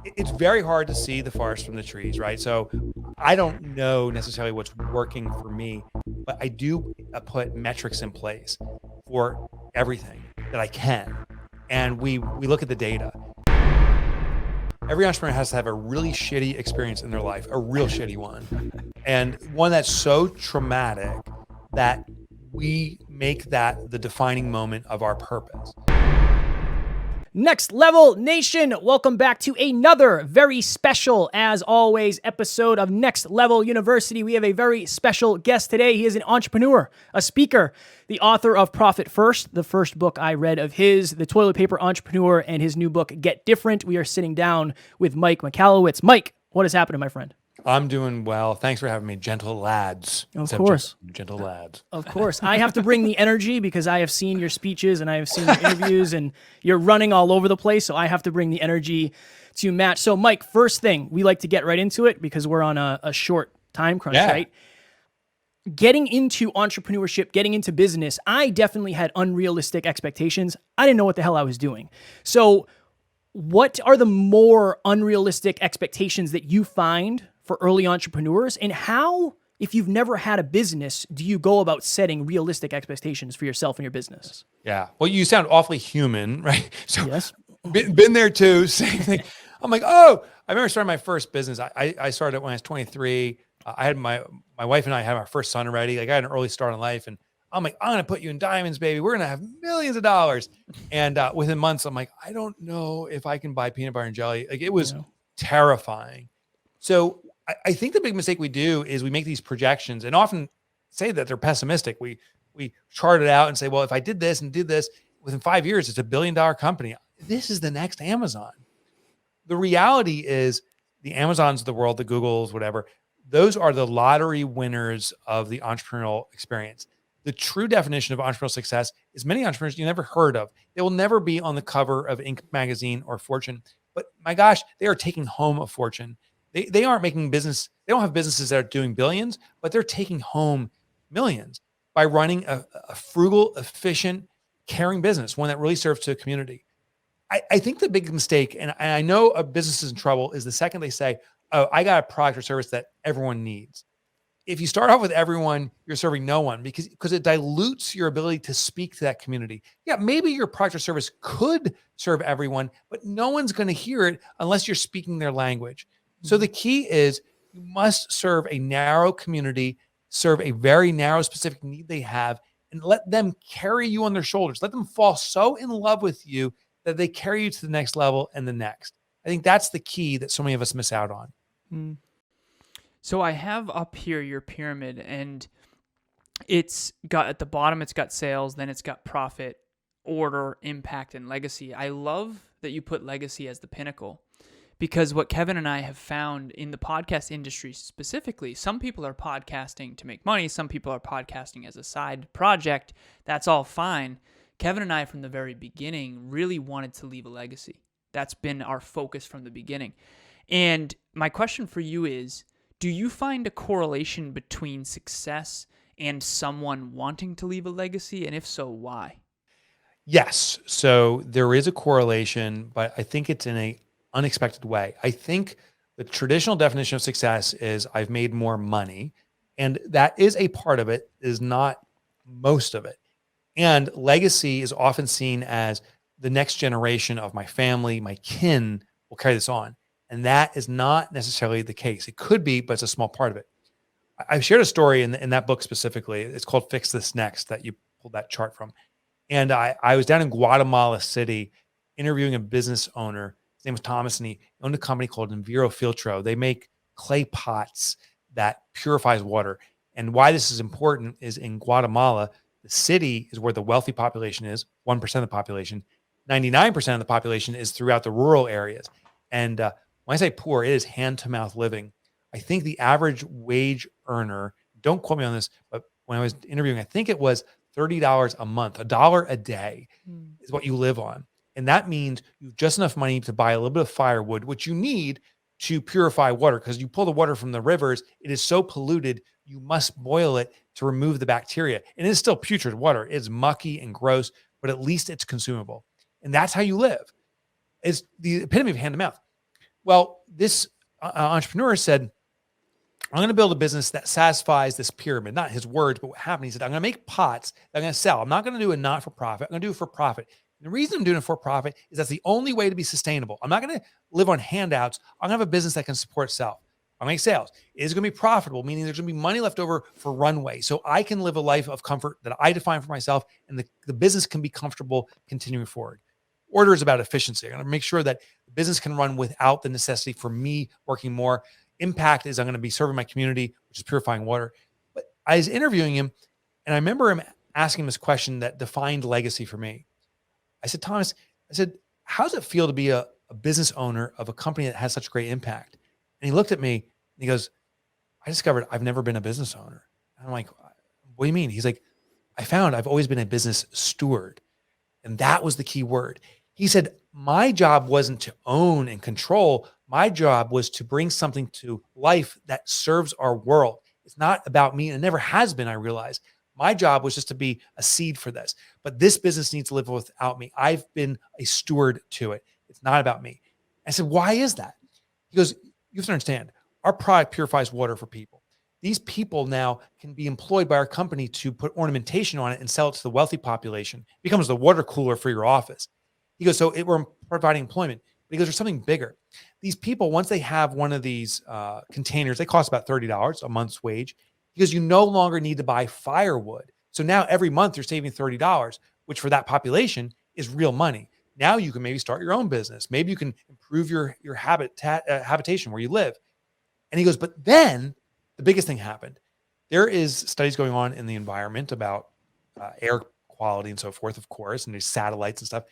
it's very hard to see the forest from the trees, right? So I don't know necessarily what's working for me, but I do put metrics in place for everything that I can. And we look at the data. Every entrepreneur has to have a really shitty experience in their life, a real shitty one. And one that's so traumatic that we make that the defining moment of our purpose. Next Level Nation, welcome back to another very special, as always, episode of Next Level University. We have a very special guest today. He is an entrepreneur, a speaker, the author of Profit First, the first book I read of his, The Toilet Paper Entrepreneur, and his new book, Get Different. We are sitting down with Mike Michalowicz. Mike, what is happening, my friend? I'm doing well. Thanks for having me, gentle lads. Of course. Gentle lads. Of course. I have to bring the energy because I have seen your speeches and I have seen your interviews and you're running all over the place. So I have to bring the energy to match. So Mike, first thing, we like to get right into it because we're on a short time crunch, right? Getting into entrepreneurship, getting into business, I definitely had unrealistic expectations. I didn't know what the hell I was doing. So what are the more unrealistic expectations that you find for early entrepreneurs, and how, if you've never had a business, do you go about setting realistic expectations for yourself and your business? Yeah. Well, you sound awfully human, right? So yes, been there too. Same thing. I'm like, oh, I remember starting my first business. I started when I was 23. I had my wife and I had our first son already. Like I had an early start in life, and I'm like, I'm going to put you in diamonds, baby. We're going to have millions of dollars. And within months, I'm like, I don't know if I can buy peanut butter and jelly. Like it was terrifying. So I think the big mistake we do is we make these projections and often say that they're pessimistic. We chart it out and say, well, if I did this and did this within 5 years, it's $1 billion company. This is the next Amazon. The reality is the Amazons of the world, the Googles, whatever, those are the lottery winners of the entrepreneurial experience. The true definition of entrepreneurial success is many entrepreneurs you never heard of. They will never be on the cover of Inc. magazine or Fortune, but my gosh, they are taking home a fortune. They aren't making business. They don't have businesses that are doing billions, but they're taking home millions by running a frugal, efficient, caring business, one that really serves to a community. I think the big mistake, and I know a business is in trouble, is the second they say, oh, I got a product or service that everyone needs. If you start off with everyone, you're serving no one because it dilutes your ability to speak to that community. Yeah, maybe your product or service could serve everyone, but no one's going to hear it unless you're speaking their language. So the key is you must serve a narrow community, serve a very narrow specific need they have, and let them carry you on their shoulders. Let them fall so in love with you that they carry you to the next level and the next. I think that's the key that so many of us miss out on. Mm. So I have up here your pyramid, and it's got at the bottom, it's got sales, then it's got profit, order, impact, and legacy. I love that you put legacy as the pinnacle. Because what Kevin and I have found in the podcast industry specifically, some people are podcasting to make money. Some people are podcasting as a side project. That's all fine. Kevin and I, from the very beginning, really wanted to leave a legacy. That's been our focus from the beginning. And my question for you is, do you find a correlation between success and someone wanting to leave a legacy? And if so, why? Yes. So there is a correlation, but I think it's in a unexpected way. I think the traditional definition of success is I've made more money, and that is a part of it, is not most of it. And legacy is often seen as the next generation of my family, my kin will carry this on. And that is not necessarily the case. It could be, but it's a small part of it. I've shared a story in that book specifically. It's called Fix This Next that you pulled that chart from. And I was down in Guatemala City interviewing a business owner. His name was Thomas, and he owned a company called Envirofiltro. They make clay pots that purifies water. And why this is important is in Guatemala, the city is where the wealthy population is, 1% of the population. 99% of the population is throughout the rural areas. And when I say poor, it is hand-to-mouth living. I think the average wage earner, don't quote me on this, but when I was interviewing, I think it was $30 a month, $1 a day is what you live on. And that means you have just enough money to buy a little bit of firewood, which you need to purify water, because you pull the water from the rivers. It is so polluted, you must boil it to remove the bacteria. And it is still putrid water. It's mucky and gross, but at least it's consumable. And that's how you live. It's the epitome of hand to mouth. Well, this entrepreneur said, I'm going to build a business that satisfies this pyramid, not his words, but what happened. He said, I'm going to make pots that I'm going to sell. I'm not going to do it not for profit. I'm going to do it for profit. And the reason I'm doing it for profit is that's the only way to be sustainable. I'm not going to live on handouts. I'm going to have a business that can support itself. I'll make sales. It is going to be profitable, meaning there's going to be money left over for runway. So I can live a life of comfort that I define for myself, and the business can be comfortable continuing forward. Order is about efficiency. I'm going to make sure that the business can run without the necessity for me working more. Impact is I'm going to be serving my community, which is purifying water. But I was interviewing him, and I remember him asking him this question that defined legacy for me. I said, Thomas, how does it feel to be a business owner of a company that has such great impact? And he looked at me and he goes, I discovered I've never been a business owner. And I'm like, what do you mean? He's like, I found I've always been a business steward. And that was the key word. He said, my job wasn't to own and control. My job was to bring something to life that serves our world. It's not about me. And it never has been, I realized. My job was just to be a seed for this. But this business needs to live without me. I've been a steward to it. It's not about me. I said, why is that? He goes, you have to understand, our product purifies water for people. These people now can be employed by our company to put ornamentation on it and sell it to the wealthy population. It becomes the water cooler for your office. He goes, so we're providing employment. But he goes, there's something bigger. These people, once they have one of these containers, they cost about $30 a month's wage. He goes, you no longer need to buy firewood. So now every month you're saving $30, which for that population is real money. Now you can maybe start your own business. Maybe you can improve your habitation where you live. And he goes, but then the biggest thing happened. There is studies going on in the environment about air quality and so forth, of course, and there's satellites and stuff.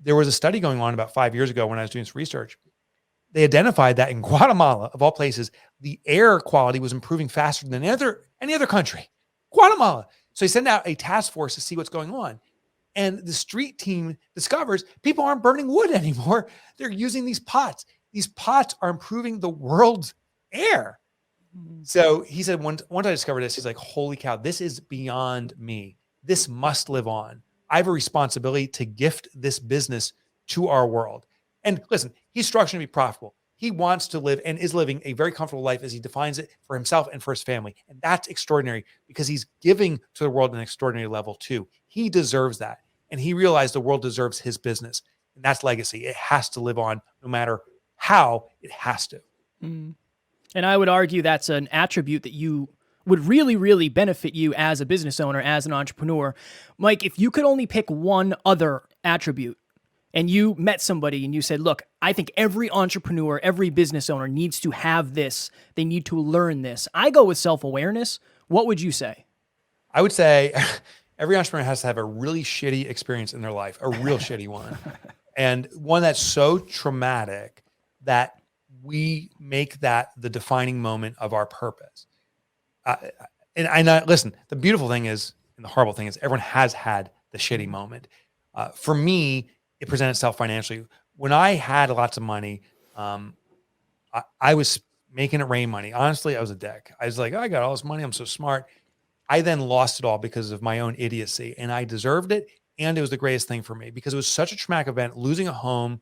There was a study going on about 5 years ago when I was doing this research. They identified that in Guatemala, of all places, the air quality was improving faster than any other country. Guatemala. So they send out a task force to see what's going on. And the street team discovers people aren't burning wood anymore. They're using these pots. These pots are improving the world's air. So he said, once I discovered this, he's like, holy cow, this is beyond me. This must live on. I have a responsibility to gift this business to our world. And listen, he's structured to be profitable. He wants to live and is living a very comfortable life as he defines it for himself and for his family. And that's extraordinary because he's giving to the world an extraordinary level too. He deserves that. And he realized the world deserves his business. And that's legacy. It has to live on no matter how, it has to. Mm. And I would argue that's an attribute that you would really, really benefit you as a business owner, as an entrepreneur. Mike, if you could only pick one other attribute and you met somebody and you said, look, I think every entrepreneur, every business owner needs to have this. They need to learn this. I go with self-awareness. What would you say? I would say every entrepreneur has to have a really shitty experience in their life, a real shitty one. And one that's so traumatic that we make that the defining moment of our purpose. Listen, the beautiful thing is, and the horrible thing is, everyone has had the shitty moment. For me, it presented itself financially. When I had lots of money, I was making it rain money. Honestly, I was a dick. I was like, oh, I got all this money. I'm so smart. I then lost it all because of my own idiocy, and I deserved it. And it was the greatest thing for me because it was such a traumatic event, losing a home,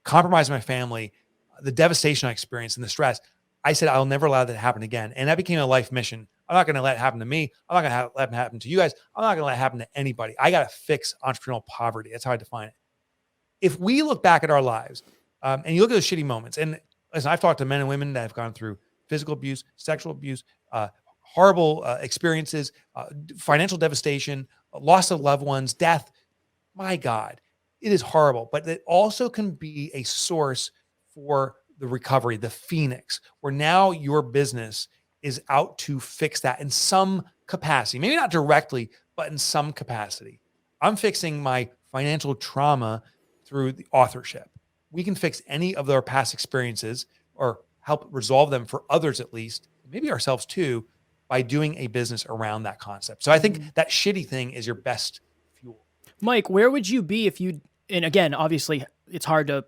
compromising my family, the devastation I experienced and the stress. I said, I'll never allow that to happen again. And that became a life mission. I'm not going to let it happen to me. I'm not going to let it happen to you guys. I'm not going to let it happen to anybody. I got to fix entrepreneurial poverty. That's how I define it. If we look back at our lives and you look at those shitty moments, and listen, I've talked to men and women that have gone through physical abuse, sexual abuse, horrible experiences, financial devastation, loss of loved ones, death. My God, it is horrible, but it also can be a source for the recovery, the phoenix, where now your business is out to fix that in some capacity, maybe not directly, but in some capacity. I'm fixing my financial trauma through the authorship. We can fix any of our past experiences or help resolve them for others, at least, maybe ourselves too, by doing a business around that concept. So I think that shitty thing is your best fuel. Mike, where would you be if you, and again, obviously it's hard to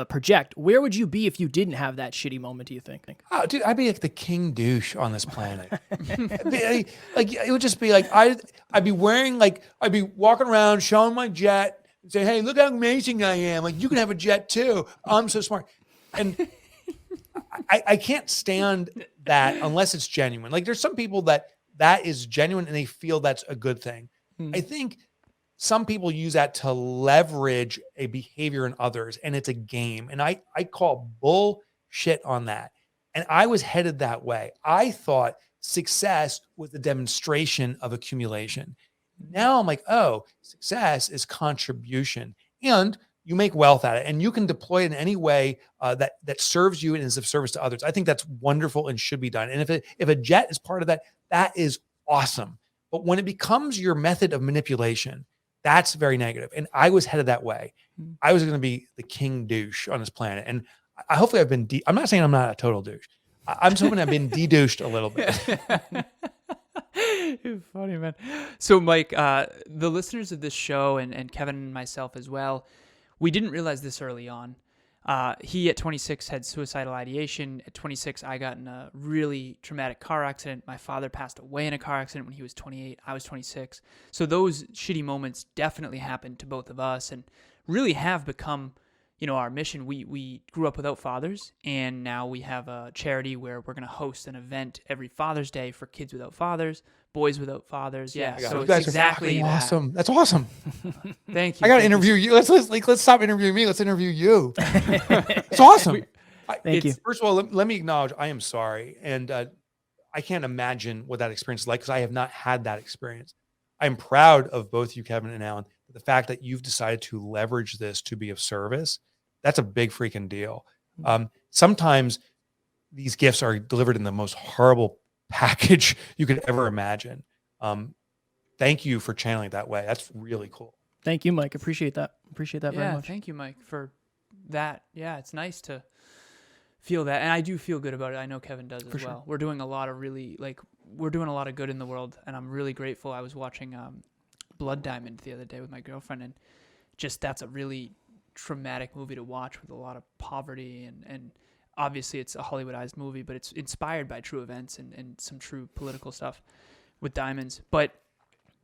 project, where would you be if you didn't have that shitty moment, do you think? Oh, dude, I'd be like the king douche on this planet. It would just be like, I'd be wearing, like, I'd be walking around showing my jet and say, hey, look how amazing I am. Like, you can have a jet too. I'm so smart. And I can't stand that unless it's genuine. Like there's some people that is genuine and they feel that's a good thing. I think some people use that to leverage a behavior in others, and it's a game. And I call bullshit on that. And I was headed that way. I thought success was the demonstration of accumulation. Now I'm like, oh, success is contribution. And you make wealth at it, and you can deploy it in any way that serves you and is of service to others. I think that's wonderful and should be done. And if a jet is part of that, that is awesome. But when it becomes your method of manipulation, that's very negative. And I was headed that way. I was going to be the king douche on this planet. And hopefully I've been, I'm not saying I'm not a total douche. I'm just hoping I've been de-douched a little bit. You're funny, man. So Mike, the listeners of this show and Kevin and myself as well, we didn't realize this early on. He at 26 had suicidal ideation. At 26, I got in a really traumatic car accident. My father passed away in a car accident when he was 28. I was 26. So those shitty moments definitely happened to both of us and really have become, our mission. We grew up without fathers, and now we have a charity where we're going to host an event every Father's Day for kids without fathers, boys without fathers. Yeah, so it's exactly awesome. That's awesome. Thank you. I got to interview you. Let's stop interviewing me. Let's interview you. It's awesome. Thank you. First of all, let me acknowledge I am sorry, and I can't imagine what that experience is like because I have not had that experience. I'm proud of both you, Kevin and Alan. The fact that you've decided to leverage this to be of service, that's a big freaking deal. Sometimes these gifts are delivered in the most horrible package you could ever imagine. Thank you for channeling it that way. That's really cool. Thank you, Mike. Appreciate that very much. Thank you, Mike, for that. Yeah, it's nice to feel that. And I do feel good about it. I know Kevin does as well. We're doing a lot of we're doing a lot of good in the world, and I'm really grateful. I was watching Blood Diamond the other day with my girlfriend, and just that's a really traumatic movie to watch with a lot of poverty and obviously it's a Hollywoodized movie, but it's inspired by true events and some true political stuff with diamonds. But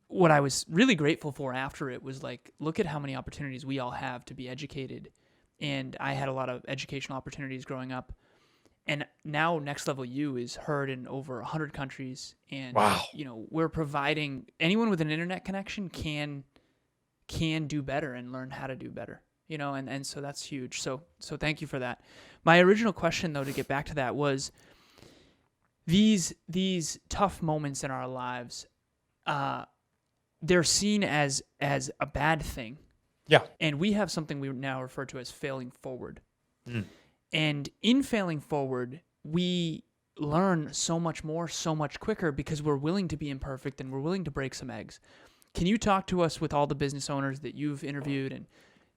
what I was really grateful for after it was look at how many opportunities we all have to be educated. And I had a lot of educational opportunities growing up. And now Next Level U is heard in over 100 countries. And, wow. We're providing anyone with an internet connection can do better and learn how to do better, and so that's huge. So thank you for that. My original question, though, to get back to that was these tough moments in our lives, they're seen as a bad thing. Yeah. And we have something we now refer to as failing forward. And in failing forward, we learn so much more, so much quicker because we're willing to be imperfect and we're willing to break some eggs. Can you talk to us with all the business owners that you've interviewed and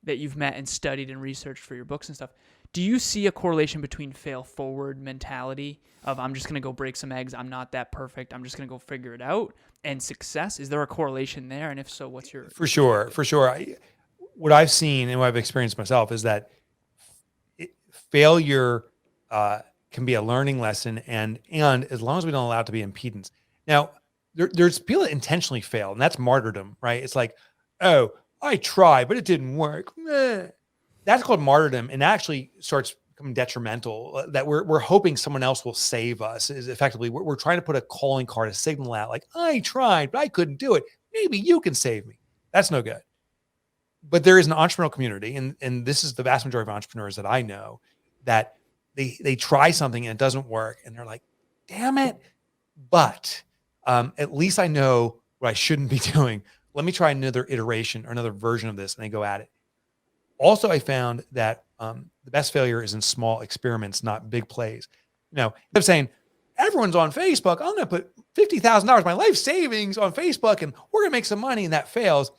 that you've met and studied and researched for your books and stuff? Do you see a correlation between fail forward mentality of I'm just going to go break some eggs, I'm not that perfect, I'm just going to go figure it out, and success? Is there a correlation there? And if so, what's your... For sure. What I've seen and what I've experienced myself is that failure can be a learning lesson, and as long as we don't allow it to be impedance. Now, there's people that intentionally fail, and that's martyrdom, right? It's like, oh, I tried, but it didn't work. That's called martyrdom, and that actually starts becoming detrimental. That we're hoping someone else will save us. Is effectively we're trying to put a calling card, a signal out, like I tried, but I couldn't do it. Maybe you can save me. That's no good. But there is an entrepreneurial community, and this is the vast majority of entrepreneurs that I know, that they try something and it doesn't work, and they're like, damn it. But at least I know what I shouldn't be doing. Let me try another iteration or another version of this, and they go at it. Also, I found that the best failure is in small experiments, not big plays. Instead of saying, everyone's on Facebook, I'm going to put $50,000, my life savings on Facebook, and we're going to make some money, and that fails.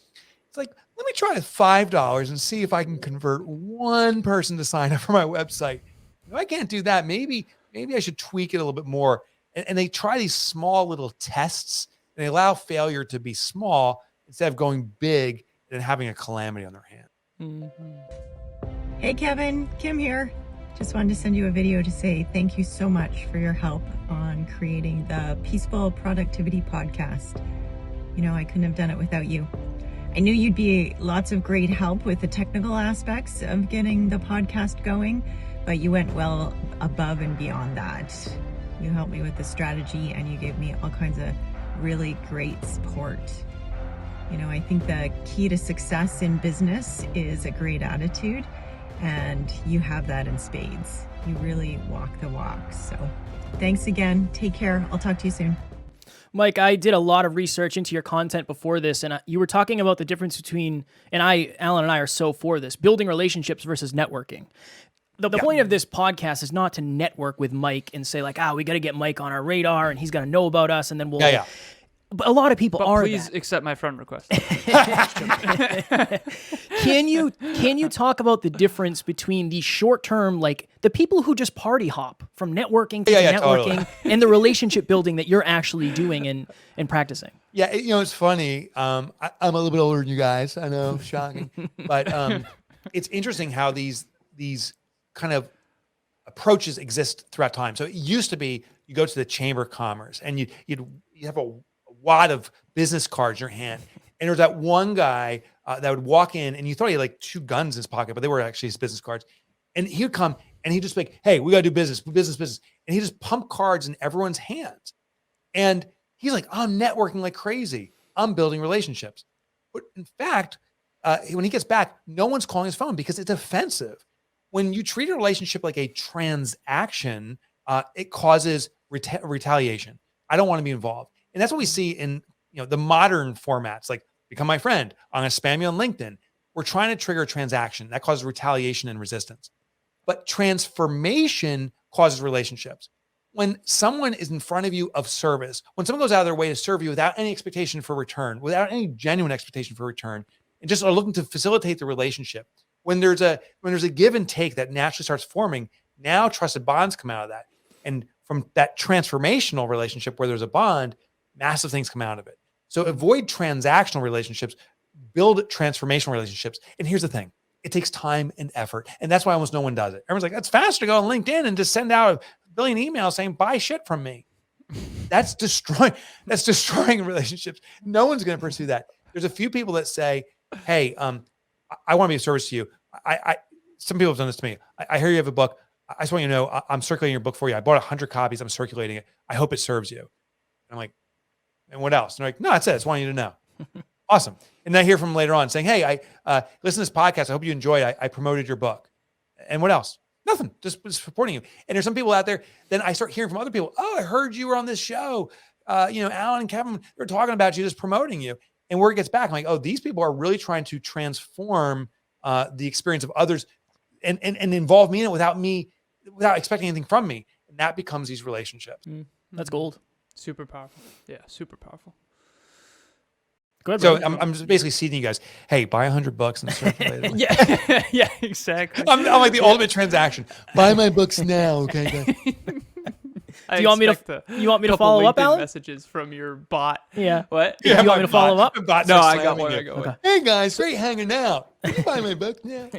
It's like, let me try $5 and see if I can convert one person to sign up for my website. If I can't do that, maybe I should tweak it a little bit more. And they try these small little tests, and they allow failure to be small instead of going big and having a calamity on their hands. Mm-hmm. Hey, Kevin, Kim here. Just wanted to send you a video to say thank you so much for your help on creating the Peaceful Productivity Podcast. I couldn't have done it without you. I knew you'd be lots of great help with the technical aspects of getting the podcast going, but you went well above and beyond that. You helped me with the strategy and you gave me all kinds of really great support. You know, I think the key to success in business is a great attitude, and you have that in spades. You really walk the walk. So thanks again. Take care. I'll talk to you soon. Mike, I did a lot of research into your content before this, and you were talking about the difference between, Alan and I are so for this, building relationships versus networking. The point of this podcast is not to network with Mike and say like, we got to get Mike on our radar and he's going to know about us, and then we'll... Yeah. But a lot of people are please that. accept my friend request. Can you talk about the difference between the short term, like the people who just party hop from networking to networking totally. and the relationship building that you're actually doing and practicing? Yeah, it's funny. I'm a little bit older than you guys. I know, shocking. But it's interesting how these kind of approaches exist throughout time. So it used to be you go to the Chamber of Commerce and you have a wad of business cards in your hand. And there was that one guy that would walk in and you thought he had like 2 guns in his pocket, but they were actually his business cards. And he would come and he'd just be like, hey, we got to do business. And he just pump cards in everyone's hands. And he's like, I'm networking like crazy. I'm building relationships. But in fact, when he gets back, no one's calling his phone because it's offensive. When you treat a relationship like a transaction, it causes retaliation. I don't want to be involved. And that's what we see in the modern formats, like become my friend. I'm going to spam you on LinkedIn. We're trying to trigger a transaction that causes retaliation and resistance. But transformation causes relationships. When someone is in front of you of service, when someone goes out of their way to serve you without any expectation for return, without any genuine expectation for return, and just are looking to facilitate the relationship, when there's a give and take that naturally starts forming, now trusted bonds come out of that. And from that transformational relationship where there's a bond, massive things come out of it. So avoid transactional relationships, build transformational relationships. And here's the thing. It takes time and effort. And that's why almost no one does it. Everyone's like, that's faster to go on LinkedIn and just send out 1 billion emails saying, buy shit from me. That's destroying relationships. No one's going to pursue that. There's a few people that say, hey, I want to be of service to you. Some people have done this to me. I hear you have a book. I just want you to know I'm circulating your book for you. I bought 100 copies. I'm circulating it. I hope it serves you. And I'm like, and what else? And they're like, no, that's it. I just want you to know. Awesome. And then I hear from them later on saying, hey, I listen to this podcast. I hope you enjoyed it. I promoted your book. And what else? Nothing. Just supporting you. And there's some people out there. Then I start hearing from other people. Oh, I heard you were on this show. Alan and Kevin, they're talking about you, just promoting you. And word gets back. I'm like, oh, these people are really trying to transform the experience of others and involve me in it without expecting anything from me. And that becomes these relationships. That's gold. Super powerful. Yeah, super powerful. Go ahead, So brother. I'm just basically seeding you guys. Hey, buy 100 books and circulate it. Yeah, exactly. I'm like the ultimate transaction. Buy my books now, okay? Guys? Do you want me to follow up, Alan? Messages from your bot. Yeah. What? Do you want me to follow up? My bot No, starts I got slamming one. you. I got one. Hey guys, great hanging out. You can buy my book now.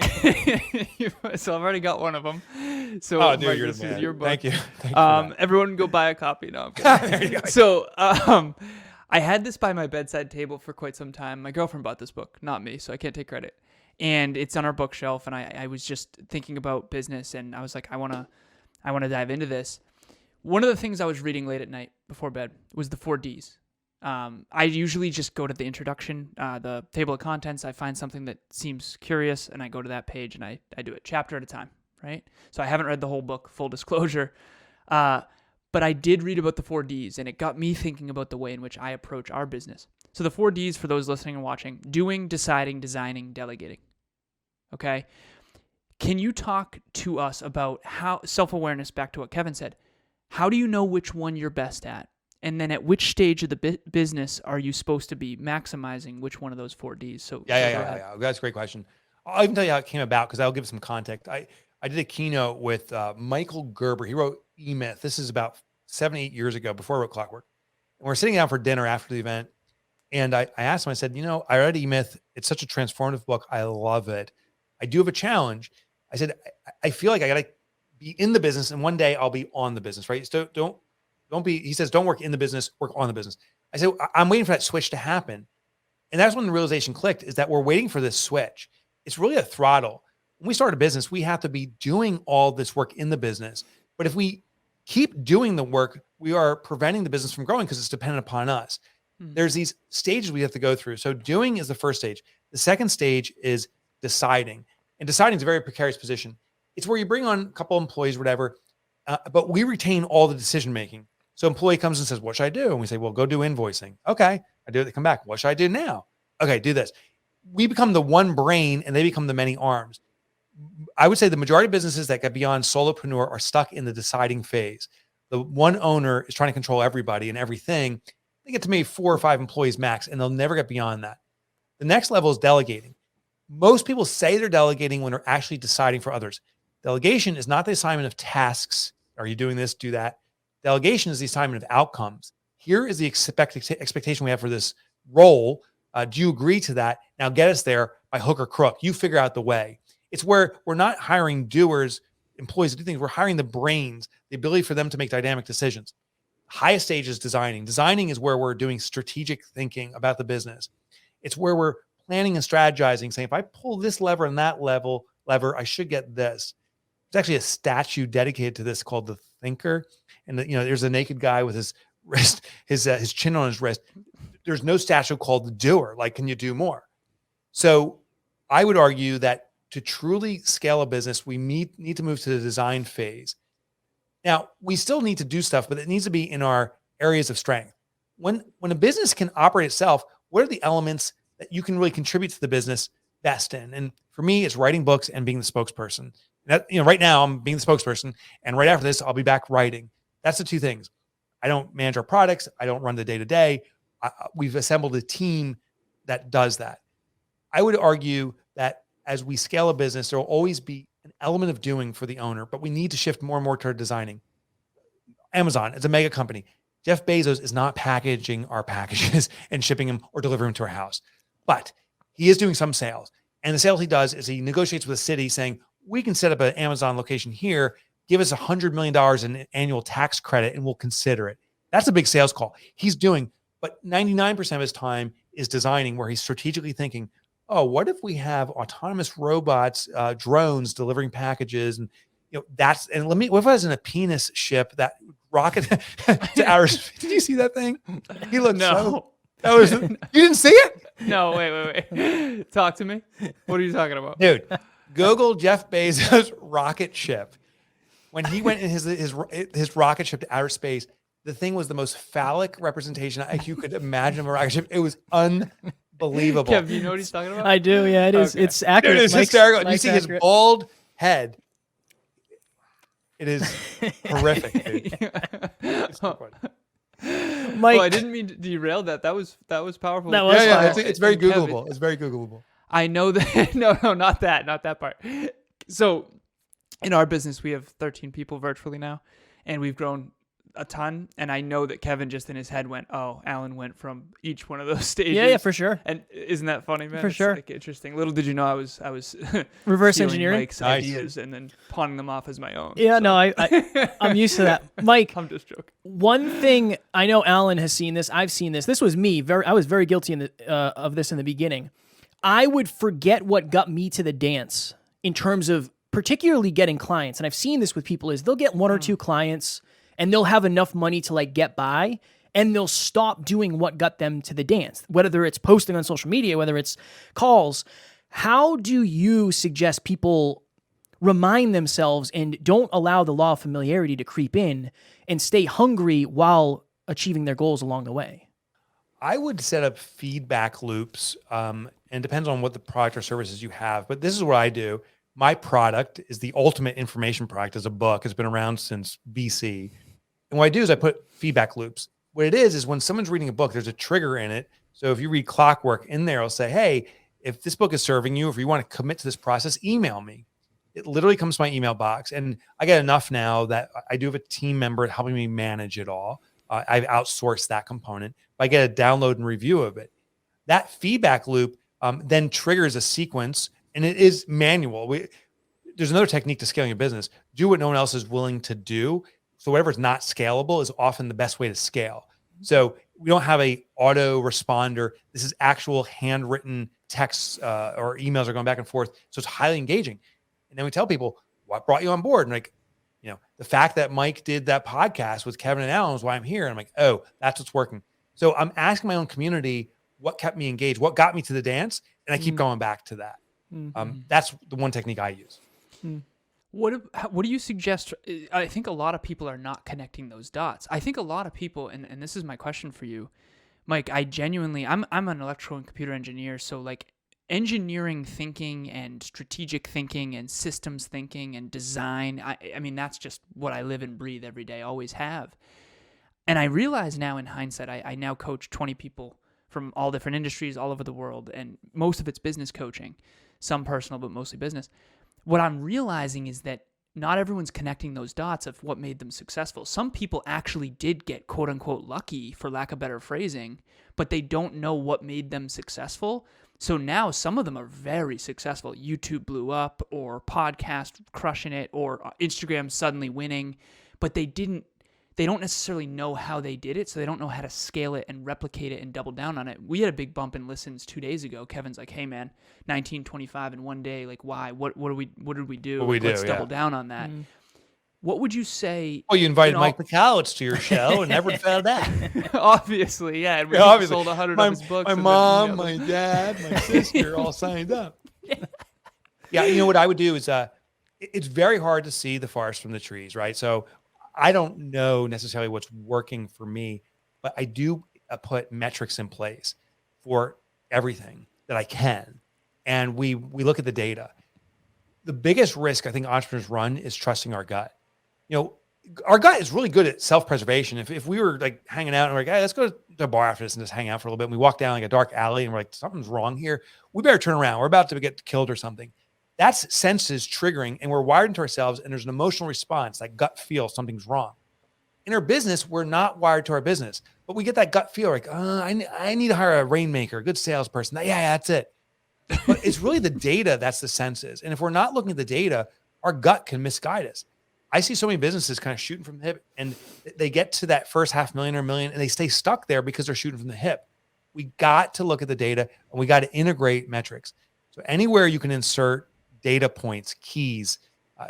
So I've already got one of them. So Oh, dude, Mike, you're this the is man. your book. Thank you. Thank you for that. Everyone go buy a copy. No, I'm kidding. There you go. So I had this by my bedside table for quite some time. My girlfriend bought this book, not me, so I can't take credit. And it's on our bookshelf, and I was just thinking about business, and I was like, I want to dive into this. One of the things I was reading late at night before bed was the 4 Ds. I usually just go to the introduction, the table of contents. I find something that seems curious, and I go to that page, and I do it chapter at a time, right? So I haven't read the whole book, full disclosure. But I did read about the 4 Ds, and it got me thinking about the way in which I approach our business. So the 4 Ds, for those listening and watching: doing, deciding, designing, delegating. Okay? Can you talk to us about how self-awareness, back to what Kevin said, how do you know which one you're best at? And then at which stage of the business are you supposed to be maximizing which one of those 4 Ds? So Yeah. That's a great question. I'll even tell you how it came about because I'll give some context. I did a keynote with Michael Gerber. He wrote E-Myth. This is about 7-8 years ago, before I wrote Clockwork. And we're sitting down for dinner after the event. And I asked him, I said, I read E-Myth. It's such a transformative book. I love it. I do have a challenge. I said, I feel like I got to be in the business and one day I'll be on the business, right? So don't be, he says, don't work in the business, work on the business. I said, I'm waiting for that switch to happen. And that's when the realization clicked, is that we're waiting for this switch. It's really a throttle. when we start a business, we have to be doing all this work in the business. But if we keep doing the work, we are preventing the business from growing because it's dependent upon us. There's these stages we have to go through. So doing is the first stage. The second stage is deciding. And deciding is a very precarious position. It's where you bring on a couple employees, whatever, but we retain all the decision making. So employee comes and says, what should I do? And we say, well, go do invoicing. Okay, I do it. They come back. What should I do now? Okay, do this. We become the one brain and they become the many arms. I would say the majority of businesses that get beyond solopreneur are stuck in the deciding phase. The one owner is trying to control everybody and everything. They get to maybe 4 or 5 employees max, and they'll never get beyond that. The next level is delegating. Most people say they're delegating when they're actually deciding for others. Delegation is not the assignment of tasks. Are you doing this? Do that. Delegation is the assignment of outcomes. Here is the expectation we have for this role. Do you agree to that? Now get us there by hook or crook. You figure out the way. It's where we're not hiring doers, employees to do things. We're hiring the brains, the ability for them to make dynamic decisions. Highest stage is designing. Designing is where we're doing strategic thinking about the business. It's where we're planning and strategizing, saying, if I pull this lever and that lever, I should get this. There's actually a statue dedicated to this called the Thinker. And there's a naked guy with his wrist, his chin on his wrist. There's no statue called the Doer. Like, can you do more? So I would argue that to truly scale a business, we need to move to the design phase. Now, we still need to do stuff, but it needs to be in our areas of strength. When a business can operate itself, what are the elements that you can really contribute to the business best in? And for me, it's writing books and being the spokesperson. That, right now I'm being the spokesperson, and right after this, I'll be back writing. That's the two things. I don't manage our products. I don't run the day-to-day. We've assembled a team that does that. I would argue that as we scale a business, there will always be an element of doing for the owner, but we need to shift more and more toward designing. Amazon, it's a mega company. Jeff Bezos is not packaging our packages and shipping them or delivering them to our house, but he is doing some sales. And the sales he does is he negotiates with a city saying, we can set up an Amazon location here, give us $100 million in annual tax credit, and we'll consider it. That's a big sales call. He's doing, but 99% of his time is designing, where he's strategically thinking, oh, what if we have autonomous robots, drones delivering packages? And what if I was in a penis ship that rocket to outer space? Did you see that thing? He looked you didn't see it? No, wait. Talk to me. What are you talking about? Dude, Google Jeff Bezos rocket ship. When he went in his rocket ship to outer space, the thing was the most phallic representation you could imagine of a rocket ship. It was unbelievable. Kev, you know what he's talking about? I do. Yeah, it is. Okay. It's accurate. Dude, it's hysterical. You see his bald head. It is horrific, dude. Mike, Well, I didn't mean to derail that. That was powerful. That was powerful. It's very Kevin, Googleable. It's very Googleable. I know that. No, not that part. So in our business, we have 13 people virtually now, and we've grown a ton. And I know that Kevin just in his head went, oh, Alan went from each one of those stages. Yeah, for sure. And isn't that funny, man? For sure. Like, interesting. Little did you know I was Reverse stealing engineering? Mike's Nice. ideas and then pawning them off as my own. Yeah, So, no, I'm used to that. Mike, I'm just joking. one thing I know Alan has seen this. I've seen this. This was me. I was very guilty of this in the beginning. I would forget what got me to the dance in terms of particularly getting clients. And I've seen this with people is they'll get 1 or 2 clients and they'll have enough money to get by, and they'll stop doing what got them to the dance, whether it's posting on social media, whether it's calls. How do you suggest people remind themselves and don't allow the law of familiarity to creep in and stay hungry while achieving their goals along the way? I would set up feedback loops, and it depends on what the product or services you have. But this is what I do. My product is the ultimate information product as a book. It's been around since BC. And what I do is I put feedback loops. What it is when someone's reading a book, there's a trigger in it. So if you read Clockwork in there, I'll say, hey, if this book is serving you, if you want to commit to this process, email me. It literally comes to my email box. And I get enough now that I do have a team member helping me manage it all. I've outsourced that component. But I get a download and review of it. That feedback loop then triggers a sequence, and it is manual. There's another technique to scaling a business. Do what no one else is willing to do. So whatever's not scalable is often the best way to scale. So we don't have a auto responder. This is actual handwritten texts or emails are going back and forth. So it's highly engaging. And then we tell people what brought you on board. And like, the fact that Mike did that podcast with Kevin and Alan is why I'm here. And I'm like, oh, that's what's working. So I'm asking my own community what kept me engaged, what got me to the dance. And I keep going back to that. That's the one technique I use. What do you suggest? I think a lot of people are not connecting those dots. I think a lot of people, and this is my question for you, Mike, I'm an electrical and computer engineer. So like engineering thinking and strategic thinking and systems thinking and design, I mean, that's just what I live and breathe every day, always have. And I realize now in hindsight, I now coach 20 people from all different industries all over the world. And most of it's business coaching, some personal, but mostly business. What I'm realizing is that not everyone's connecting those dots of what made them successful. Some people actually did get quote unquote lucky, for lack of better phrasing, but they don't know what made them successful. So now some of them are very successful. YouTube blew up, or podcast crushing it, or Instagram suddenly winning, but they don't necessarily know how they did it, so they don't know how to scale it and replicate it and double down on it. We had a big bump in listens 2 days ago. Kevin's like, hey man, 1925 in one day, like why? What did we do? Let's double down on that. What would you say? Well, you invited Mike Michalowicz to your show and never found that. Obviously, yeah. And we sold 100 of his books. My mom, my dad, my sister all signed up. Yeah, you know what I would do is it's very hard to see the forest from the trees, right? So I don't know necessarily what's working for me, but I do put metrics in place for everything that I can. And we look at the data. The biggest risk I think entrepreneurs run is trusting our gut. Our gut is really good at self-preservation. If we were like hanging out and we're like, hey, let's go to the bar after this and just hang out for a little bit. And we walk down like a dark alley and we're like, something's wrong here. We better turn around. We're about to get killed or something. That's senses triggering, and we're wired into ourselves, and there's an emotional response, that gut feel something's wrong. In our business, we're not wired to our business, but we get that gut feel like, I need to hire a rainmaker, a good salesperson. Yeah, that's it. But it's really the data that's the senses. And if we're not looking at the data, our gut can misguide us. I see so many businesses kind of shooting from the hip, and they get to that first $500,000 or $1 million, and they stay stuck there because they're shooting from the hip. We got to look at the data, and we got to integrate metrics. So anywhere you can insert data points, keys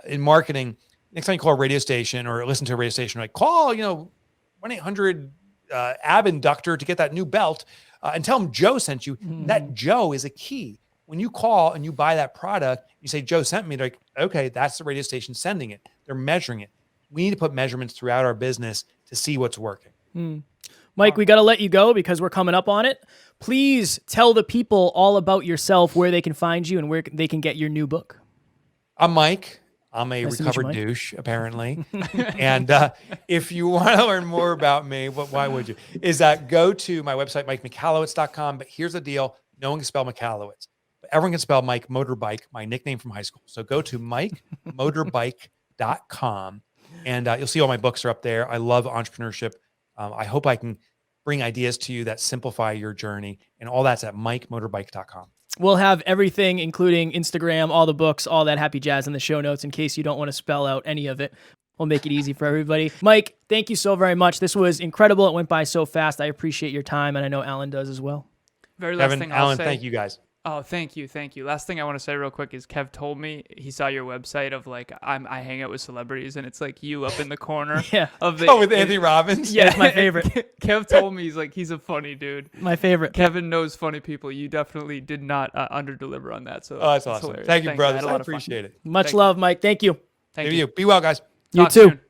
in marketing, next time you call a radio station or listen to a radio station, like call, 1-800 abductor to get that new belt and tell them Joe sent you. That Joe is a key. When you call and you buy that product, you say, Joe sent me, they're like, okay, that's the radio station sending it. They're measuring it. We need to put measurements throughout our business to see what's working. Mike, we got to let you go because we're coming up on it. Please tell the people all about yourself, where they can find you and where they can get your new book. I'm Mike. I'm a Nice to meet recovered you, Mike. douche, apparently. And if you want to learn more about me, why would you? Is that go to my website, MikeMichalowicz.com. But here's the deal. No one can spell Michalowicz. But everyone can spell Mike Motorbike, my nickname from high school. So go to MikeMotorbike.com. And you'll see all my books are up there. I love entrepreneurship. I hope I can bring ideas to you that simplify your journey. And all that's at MikeMotorbike.com. We'll have everything, including Instagram, all the books, all that happy jazz in the show notes in case you don't want to spell out any of it. We'll make it easy for everybody. Mike, thank you so very much. This was incredible. It went by so fast. I appreciate your time, and I know Alan does as well. Very last Kevin, thing I'll Alan, say. thank you guys. Oh, thank you. Last thing I want to say real quick is Kev told me he saw your website of like I hang out with celebrities, and it's like you up in the corner of the with Anthony Robbins. Yeah, it's my favorite. Kev told me he's a funny dude. My favorite. Kevin knows funny people. You definitely did not underdeliver on that. So That's awesome. hilarious. Thank you, Thanks, brothers. had a I lot of fun. appreciate it. Much Thank love, Mike. Thank you. Thank Maybe you. you. Be well, guys. You Talk too. soon.